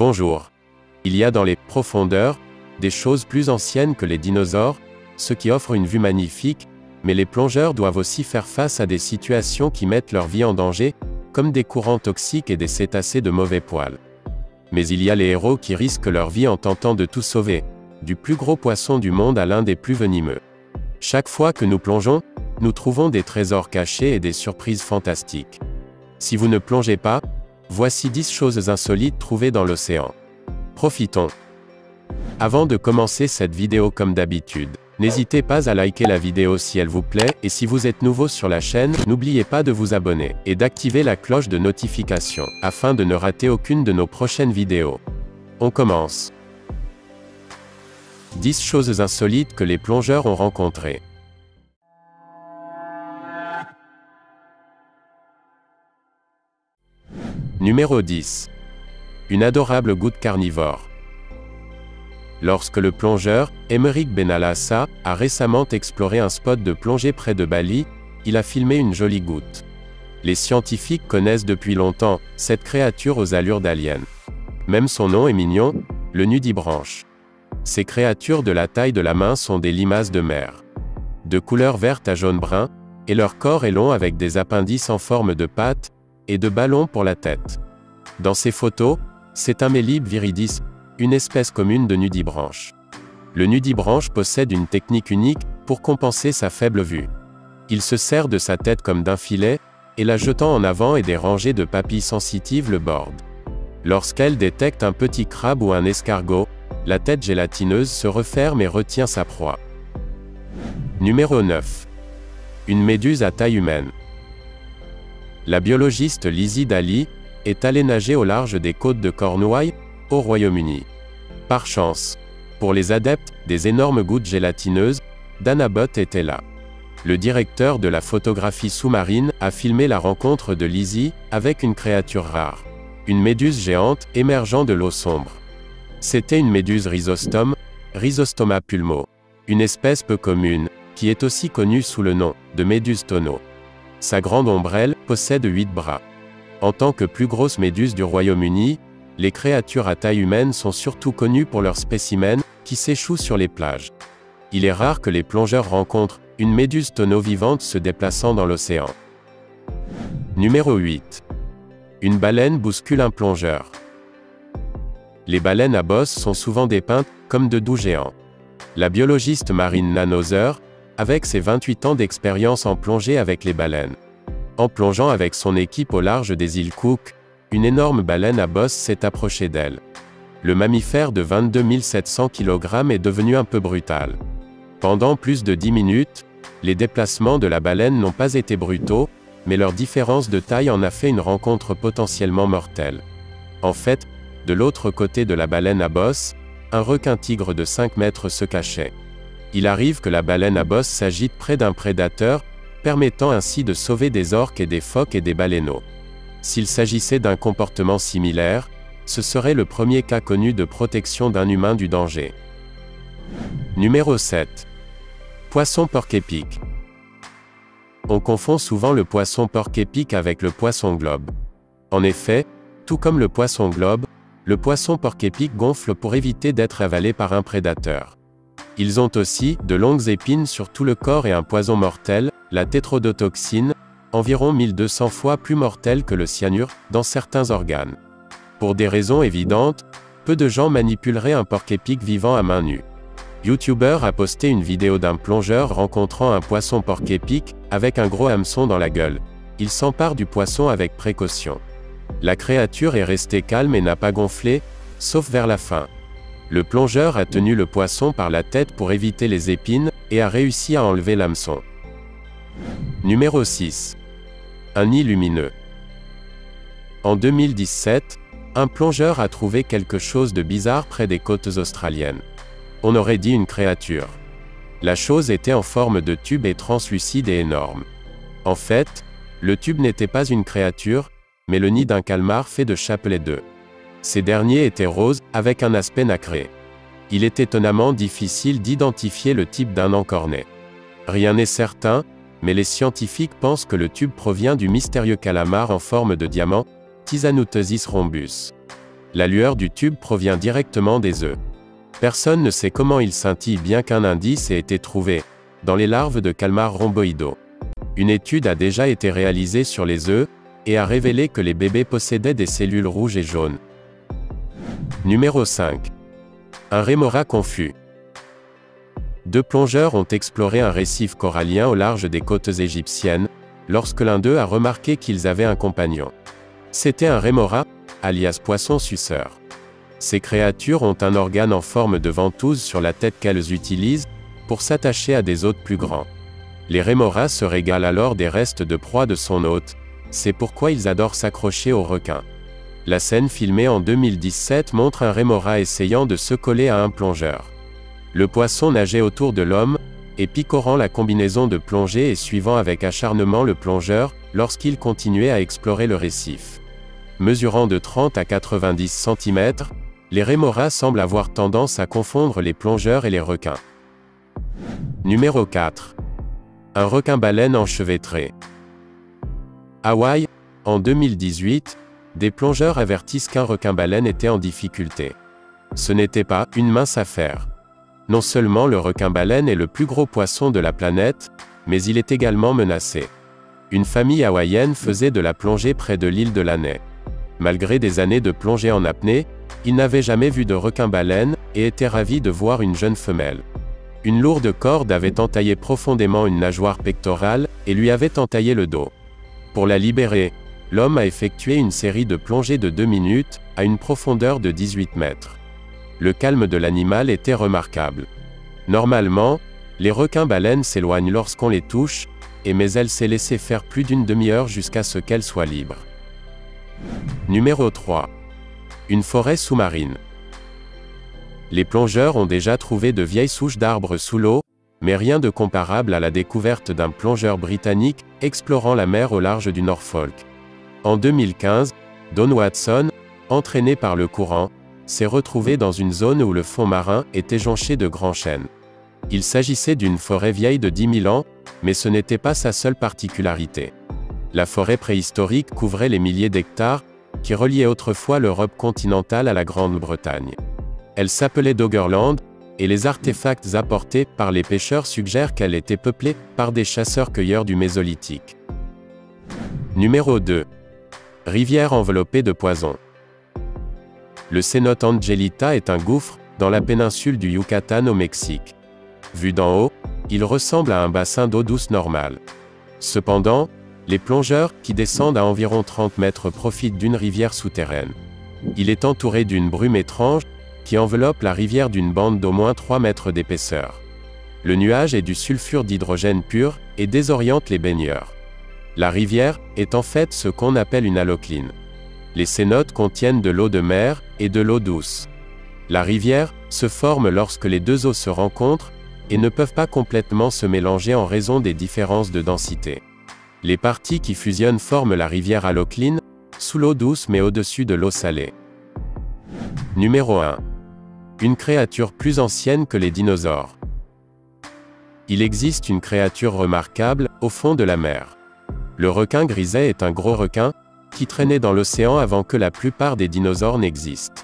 Bonjour. Il y a dans les profondeurs des choses plus anciennes que les dinosaures, ce qui offre une vue magnifique, mais les plongeurs doivent aussi faire face à des situations qui mettent leur vie en danger, comme des courants toxiques et des cétacés de mauvais poil. Mais il y a les héros qui risquent leur vie en tentant de tout sauver, du plus gros poisson du monde à l'un des plus venimeux. Chaque fois que nous plongeons, nous trouvons des trésors cachés et des surprises fantastiques. Si vous ne plongez pas, voici 10 choses insolites trouvées dans l'océan. Profitons. Avant de commencer cette vidéo comme d'habitude, n'hésitez pas à liker la vidéo si elle vous plaît, et si vous êtes nouveau sur la chaîne, n'oubliez pas de vous abonner, et d'activer la cloche de notification, afin de ne rater aucune de nos prochaines vidéos. On commence. 10 choses insolites que les plongeurs ont rencontrées. Numéro 10. Une adorable goutte carnivore. Lorsque le plongeur, Aymeric Benalassa, a récemment exploré un spot de plongée près de Bali, il a filmé une jolie goutte. Les scientifiques connaissent depuis longtemps cette créature aux allures d'alien. Même son nom est mignon, le nudibranche. Ces créatures de la taille de la main sont des limaces de mer. De couleur verte à jaune-brun, et leur corps est long avec des appendices en forme de pattes, et de ballons pour la tête. Dans ces photos, c'est un Mélib viridis, une espèce commune de nudibranche. Le nudibranche possède une technique unique pour compenser sa faible vue. Il se sert de sa tête comme d'un filet, et la jetant en avant et des rangées de papilles sensitives le bordent. Lorsqu'elle détecte un petit crabe ou un escargot, la tête gélatineuse se referme et retient sa proie. Numéro 9. Une méduse à taille humaine. La biologiste Lizzie Daly est allée nager au large des côtes de Cornouailles, au Royaume-Uni. Par chance, pour les adeptes des énormes gouttes gélatineuses, Dan Abbott était là. Le directeur de la photographie sous-marine a filmé la rencontre de Lizzie avec une créature rare. Une méduse géante émergeant de l'eau sombre. C'était une méduse rhizostome, Rhizostoma pulmo, une espèce peu commune, qui est aussi connue sous le nom de méduse tonneau. Sa grande ombrelle possède 8 bras. En tant que plus grosse méduse du Royaume-Uni, les créatures à taille humaine sont surtout connues pour leurs spécimens, qui s'échouent sur les plages. Il est rare que les plongeurs rencontrent une méduse tonneau vivante se déplaçant dans l'océan. Numéro 8. Une baleine bouscule un plongeur. Les baleines à bosse sont souvent dépeintes comme de doux géants. La biologiste Marine Nanoser, avec ses 28 ans d'expérience en plongée avec les baleines. En plongeant avec son équipe au large des îles Cook, une énorme baleine à bosse s'est approchée d'elle. Le mammifère de 22 700 kg est devenu un peu brutal. Pendant plus de 10 minutes, les déplacements de la baleine n'ont pas été brutaux, mais leur différence de taille en a fait une rencontre potentiellement mortelle. En fait, de l'autre côté de la baleine à bosse, un requin-tigre de 5 mètres se cachait. Il arrive que la baleine à bosse s'agite près d'un prédateur, permettant ainsi de sauver des orques et des phoques et des baleineaux. S'il s'agissait d'un comportement similaire, ce serait le premier cas connu de protection d'un humain du danger. Numéro 7. Poisson porc-épic. On confond souvent le poisson porc-épic avec le poisson globe. En effet, tout comme le poisson globe, le poisson porc-épic gonfle pour éviter d'être avalé par un prédateur. Ils ont aussi de longues épines sur tout le corps et un poison mortel, la tétrodotoxine, environ 1200 fois plus mortelle que le cyanure, dans certains organes. Pour des raisons évidentes, peu de gens manipuleraient un porc-épic vivant à main nue. YouTuber a posté une vidéo d'un plongeur rencontrant un poisson porc-épic, avec un gros hameçon dans la gueule. Il s'empare du poisson avec précaution. La créature est restée calme et n'a pas gonflé, sauf vers la fin. Le plongeur a tenu le poisson par la tête pour éviter les épines, et a réussi à enlever l'hameçon. Numéro 6. Un nid lumineux. En 2017, un plongeur a trouvé quelque chose de bizarre près des côtes australiennes. On aurait dit une créature. La chose était en forme de tube et translucide et énorme. En fait, le tube n'était pas une créature, mais le nid d'un calmar fait de chapelets d'œufs. Ces derniers étaient roses, avec un aspect nacré. Il est étonnamment difficile d'identifier le type d'un encornet. Rien n'est certain, mais les scientifiques pensent que le tube provient du mystérieux calamar en forme de diamant, Tisanuteusis rhombus. La lueur du tube provient directement des œufs. Personne ne sait comment ils scintillent bien qu'un indice ait été trouvé, dans les larves de calmars rhomboïdaux. Une étude a déjà été réalisée sur les œufs, et a révélé que les bébés possédaient des cellules rouges et jaunes. Numéro 5. Un rémora confus. Deux plongeurs ont exploré un récif corallien au large des côtes égyptiennes, lorsque l'un d'eux a remarqué qu'ils avaient un compagnon. C'était un rémora, alias poisson suceur. Ces créatures ont un organe en forme de ventouse sur la tête qu'elles utilisent pour s'attacher à des hôtes plus grands. Les rémoras se régalent alors des restes de proie de son hôte, c'est pourquoi ils adorent s'accrocher aux requins. La scène filmée en 2017 montre un rémora essayant de se coller à un plongeur. Le poisson nageait autour de l'homme, et picorant la combinaison de plongée et suivant avec acharnement le plongeur, lorsqu'il continuait à explorer le récif. Mesurant de 30 à 90 cm, les rémoras semblent avoir tendance à confondre les plongeurs et les requins. Numéro 4. Un requin-baleine enchevêtré. Hawaï, en 2018, des plongeurs avertissent qu'un requin-baleine était en difficulté. Ce n'était pas une mince affaire. Non seulement le requin-baleine est le plus gros poisson de la planète, mais il est également menacé. Une famille hawaïenne faisait de la plongée près de l'île de Lanai. Malgré des années de plongée en apnée, ils n'avaient jamais vu de requin-baleine, et étaient ravis de voir une jeune femelle. Une lourde corde avait entaillé profondément une nageoire pectorale, et lui avait entaillé le dos. Pour la libérer, l'homme a effectué une série de plongées de 2 minutes, à une profondeur de 18 mètres. Le calme de l'animal était remarquable. Normalement, les requins-baleines s'éloignent lorsqu'on les touche, mais elle s'est laissée faire plus d'une demi-heure jusqu'à ce qu'elle soit libre. Numéro 3. Une forêt sous-marine. Les plongeurs ont déjà trouvé de vieilles souches d'arbres sous l'eau, mais rien de comparable à la découverte d'un plongeur britannique, explorant la mer au large du Norfolk. En 2015, Don Watson, entraîné par le courant, s'est retrouvé dans une zone où le fond marin était jonché de grands chênes. Il s'agissait d'une forêt vieille de 10 000 ans, mais ce n'était pas sa seule particularité. La forêt préhistorique couvrait les milliers d'hectares, qui reliaient autrefois l'Europe continentale à la Grande-Bretagne. Elle s'appelait Doggerland, et les artefacts apportés par les pêcheurs suggèrent qu'elle était peuplée par des chasseurs-cueilleurs du Mésolithique. Numéro 2. Rivière enveloppée de poison. Le cénote Angelita est un gouffre, dans la péninsule du Yucatan au Mexique. Vu d'en haut, il ressemble à un bassin d'eau douce normale. Cependant, les plongeurs, qui descendent à environ 30 mètres profitent d'une rivière souterraine. Il est entouré d'une brume étrange, qui enveloppe la rivière d'une bande d'au moins 3 mètres d'épaisseur. Le nuage est du sulfure d'hydrogène pur, et désoriente les baigneurs. La rivière est en fait ce qu'on appelle une halocline. Les cénotes contiennent de l'eau de mer, et de l'eau douce. La rivière se forme lorsque les deux eaux se rencontrent, et ne peuvent pas complètement se mélanger en raison des différences de densité. Les parties qui fusionnent forment la rivière halocline, sous l'eau douce mais au-dessus de l'eau salée. Numéro 1. Une créature plus ancienne que les dinosaures. Il existe une créature remarquable, au fond de la mer. Le requin griset est un gros requin, qui traînait dans l'océan avant que la plupart des dinosaures n'existent.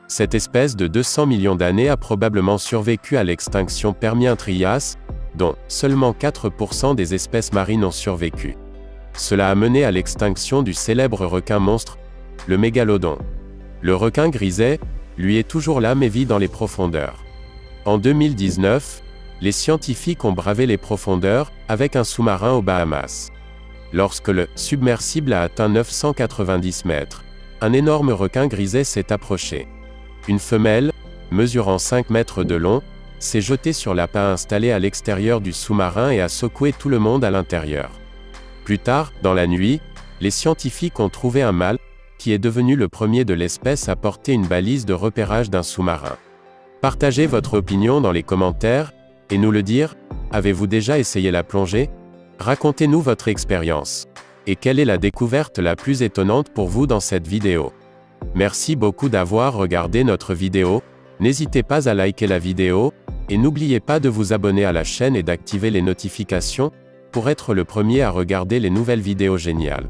Cette espèce de 200 millions d'années a probablement survécu à l'extinction Permien-Trias, dont seulement 4% des espèces marines ont survécu. Cela a mené à l'extinction du célèbre requin monstre, le mégalodon. Le requin griset, lui, est toujours là mais vit dans les profondeurs. En 2019, les scientifiques ont bravé les profondeurs, avec un sous-marin aux Bahamas. Lorsque le submersible a atteint 990 mètres, un énorme requin griset s'est approché. Une femelle, mesurant 5 mètres de long, s'est jetée sur l'appât installé à l'extérieur du sous-marin et a secoué tout le monde à l'intérieur. Plus tard, dans la nuit, les scientifiques ont trouvé un mâle, qui est devenu le premier de l'espèce à porter une balise de repérage d'un sous-marin. Partagez votre opinion dans les commentaires, et nous le dire, avez-vous déjà essayé la plongée? Racontez-nous votre expérience. Et quelle est la découverte la plus étonnante pour vous dans cette vidéo? Merci beaucoup d'avoir regardé notre vidéo, n'hésitez pas à liker la vidéo, et n'oubliez pas de vous abonner à la chaîne et d'activer les notifications, pour être le premier à regarder les nouvelles vidéos géniales.